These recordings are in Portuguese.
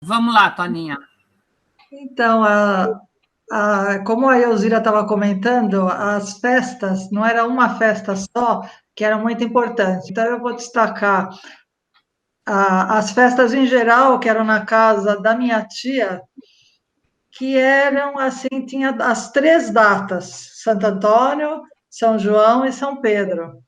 Vamos lá, Toninha. Então, como a Elzira estava comentando, as festas, não era uma festa só, que era muito importante. Então, eu vou destacar as festas em geral, que eram na casa da minha tia, que eram assim, tinha as três datas, Santo Antônio, São João e São Pedro.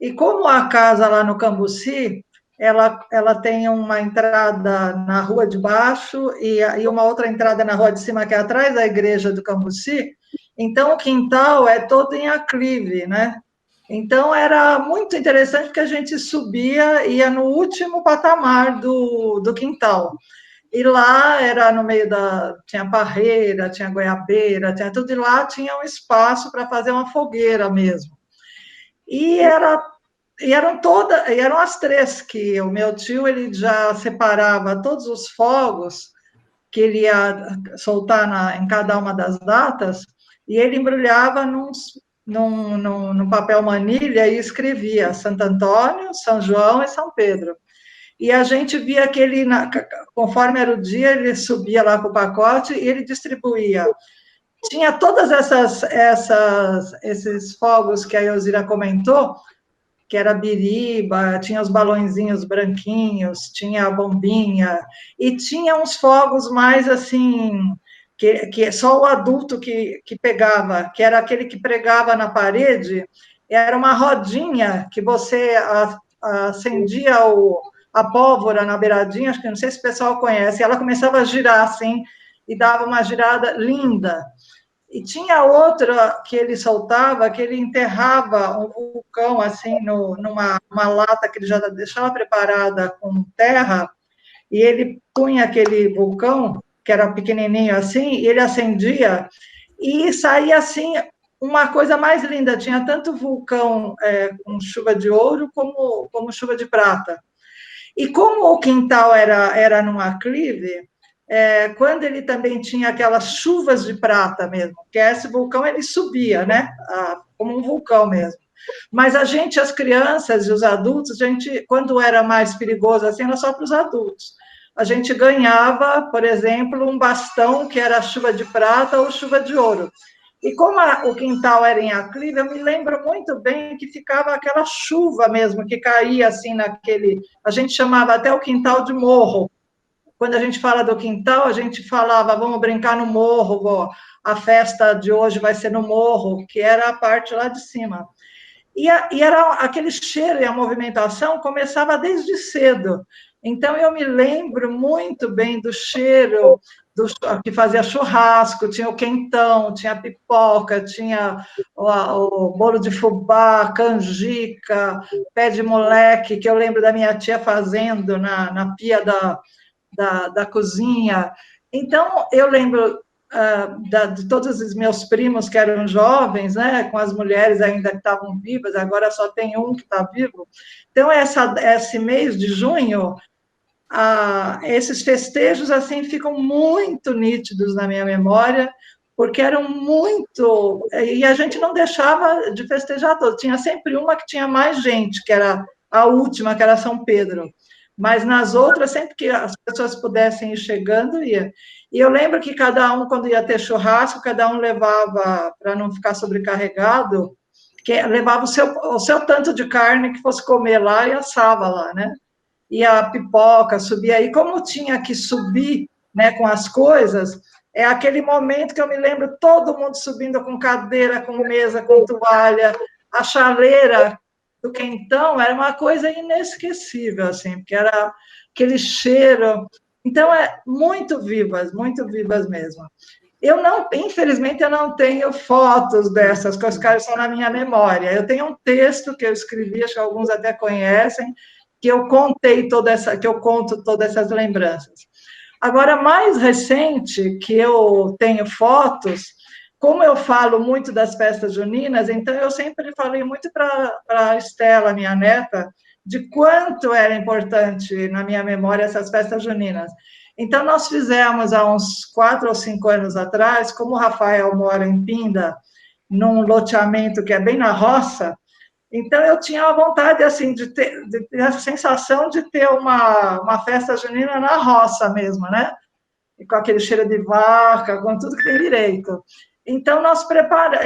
E como a casa lá no Cambuci, ela tem uma entrada na rua de baixo e uma outra entrada na rua de cima, que é atrás da igreja do Cambuci, então o quintal é todo em aclive, né? Então era muito interessante porque a gente subia, ia no último patamar do quintal. E lá era no meio da. Tinha parreira, tinha goiabeira, tinha tudo, e lá tinha um espaço para fazer uma fogueira mesmo. E era eram as três que o meu tio ele já separava todos os fogos que ele ia soltar em cada uma das datas e ele embrulhava num papel manilha e escrevia Santo Antônio, São João e São Pedro. E a gente via que ele, conforme era o dia, ele subia lá com o pacote e ele distribuía. Tinha todas esses fogos que a Elzira comentou, que era biriba, tinha os balõezinhos branquinhos, tinha a bombinha, e tinha uns fogos mais assim, que só o adulto que pegava, que era aquele que pregava na parede, era uma rodinha que você acendia a pólvora na beiradinha, acho que não sei se o pessoal conhece, e ela começava a girar assim, e dava uma girada linda. E tinha outra que ele soltava, que ele enterrava um vulcão assim numa lata que ele já deixava preparada com terra, e ele punha aquele vulcão, que era pequenininho assim, e ele acendia, e saía assim uma coisa mais linda. Tinha tanto vulcão com chuva de ouro como chuva de prata. E como o quintal era num aclive, quando ele também tinha aquelas chuvas de prata mesmo, que esse vulcão ele subia, né? Como um vulcão mesmo. Mas a gente, as crianças e os adultos, a gente, quando era mais perigoso assim, era só para os adultos. A gente ganhava, por exemplo, um bastão que era chuva de prata ou chuva de ouro. E como o quintal era em aclive, eu me lembro muito bem que ficava aquela chuva mesmo, que caía assim naquele. A gente chamava até o quintal de morro. Quando a gente fala do quintal, a gente falava, vamos brincar no morro, a festa de hoje vai ser no morro, que era a parte lá de cima. E era aquele cheiro e a movimentação começava desde cedo. Então, eu me lembro muito bem do cheiro que fazia churrasco, tinha o quentão, tinha a pipoca, tinha o bolo de fubá, canjica, pé de moleque, que eu lembro da minha tia fazendo na pia da cozinha. Então, eu lembro de todos os meus primos que eram jovens, né, com as mulheres ainda que estavam vivas, agora só tem um que está vivo. Então, esse mês de junho, esses festejos assim ficam muito nítidos na minha memória, porque eram muito. E a gente não deixava de festejar todos. Tinha sempre uma que tinha mais gente, que era a última, que era São Pedro. Mas nas outras, sempre que as pessoas pudessem ir chegando, ia. E eu lembro que cada um, quando ia ter churrasco, cada um levava, para não ficar sobrecarregado, que levava o seu tanto de carne que fosse comer lá e assava lá, né? E a pipoca subia aí, como tinha que subir, né, com as coisas, é aquele momento que eu me lembro todo mundo subindo com cadeira, com mesa, com toalha, a chaleira do quentão era uma coisa inesquecível, assim, porque era aquele cheiro. Então, muito vivas mesmo. Eu não, infelizmente, eu não tenho fotos dessas coisas, que são na minha memória. Eu tenho um texto que eu escrevi, acho que alguns até conhecem, que eu que eu conto todas essas lembranças. Agora, mais recente, que eu tenho fotos, como eu falo muito das festas juninas, então eu sempre falei muito para a Estela, minha neta, de quanto era importante na minha memória essas festas juninas. Então, nós fizemos há uns 4 ou 5 anos atrás, como o Rafael mora em Pinda, num loteamento que é bem na roça, Então, eu tinha a vontade, assim, de ter a sensação de ter uma festa junina na roça mesmo, né? E com aquele cheiro de vaca, com tudo que tem direito. Então, nós preparamos,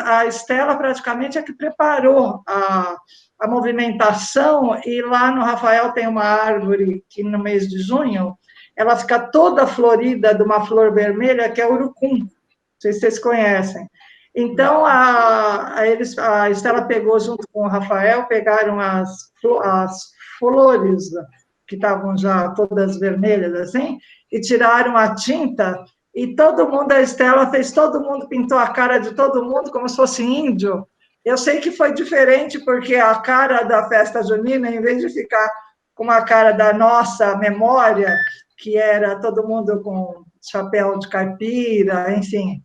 a Estela praticamente é que preparou a movimentação, e lá no Rafael tem uma árvore que no mês de junho, ela fica toda florida de uma flor vermelha, que é urucum, não sei se vocês conhecem. Então, a Estela pegou junto com o Rafael, pegaram as flores, que estavam já todas vermelhas, assim, e tiraram a tinta, e todo mundo, a Estela fez, todo mundo pintou a cara de todo mundo como se fosse índio. Eu sei que foi diferente, porque a cara da festa junina, em vez de ficar com a cara da nossa memória, que era todo mundo com chapéu de caipira, enfim,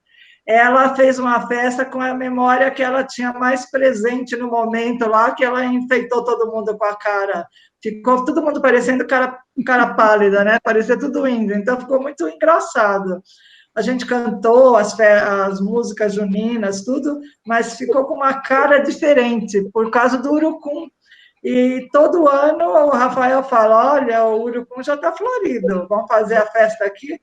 ela fez uma festa com a memória que ela tinha mais presente no momento lá, que ela enfeitou todo mundo com a cara. Ficou todo mundo parecendo cara pálida, né? Parecia tudo índio. Então, ficou muito engraçado. A gente cantou as músicas juninas, tudo, mas ficou com uma cara diferente, por causa do urucum. E todo ano o Rafael fala, olha, o urucum já está florido, vamos fazer a festa aqui.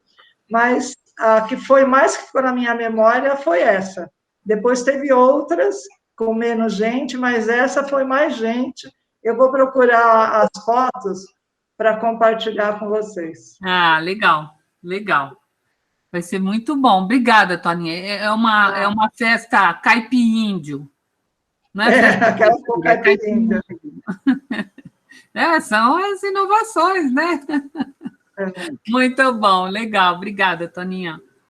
Mas a que foi mais que ficou na minha memória foi essa. Depois teve outras com menos gente, mas essa foi mais gente. Eu vou procurar as fotos para compartilhar com vocês. Ah, legal, legal. Vai ser muito bom. Obrigada, Toninha. É uma festa caipiríndio. Não é festa Aquela com caipirinha. São as inovações, né? Muito bom, legal. Obrigada, Toninha.